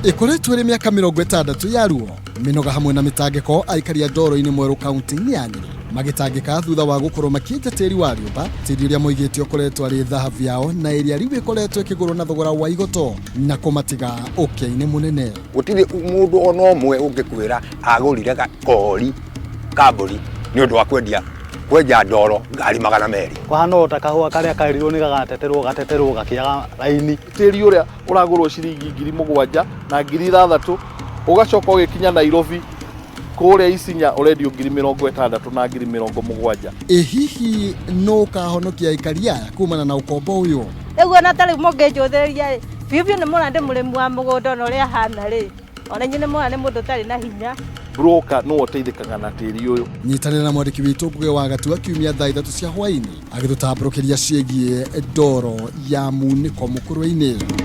ikoretwo iri miaka 60 yaruo minoga hamwe na mitangiko aikaria ndoro-ini Mweru kaunti-ini ya Nyeri magitangika thutha wa gukorwo makienja tiri wa riumba tiri uria moigite ukoretwo ari thahabu yao na iria riu ikoretwo ikigurwo na thogora wa igoto na kumatiga ukia-ini munene. Gutiri mundu ona omwe ungikwira agurire kori kaburi ni undu wa kwenja ndoro ngari 200 kwahana utakahua karia kairirwo ni gateterwo gakiaga laini tiri uria uragurwo ciringi 7,000 na 6,000 ugacoka ugikinya Nairobi kuria Isinya urendio 60,000 na 70,000. Hihi no kahonokia ikaria kumana na ukombo uyu eguo na tari mungejutheria biu ni murande murimu wa mugunda no ria hana ri ona nyine mwana mundu tari na hinya broker no uteithikaga na tiri uyu. Nyitanira na mwandiki witu Ngugi wa Gatua kiumia thaa 3 cia hwaini agitutambũrũkĩria ciĩgiĩ ndoro ya munĩko mũkũrũ-inĩ.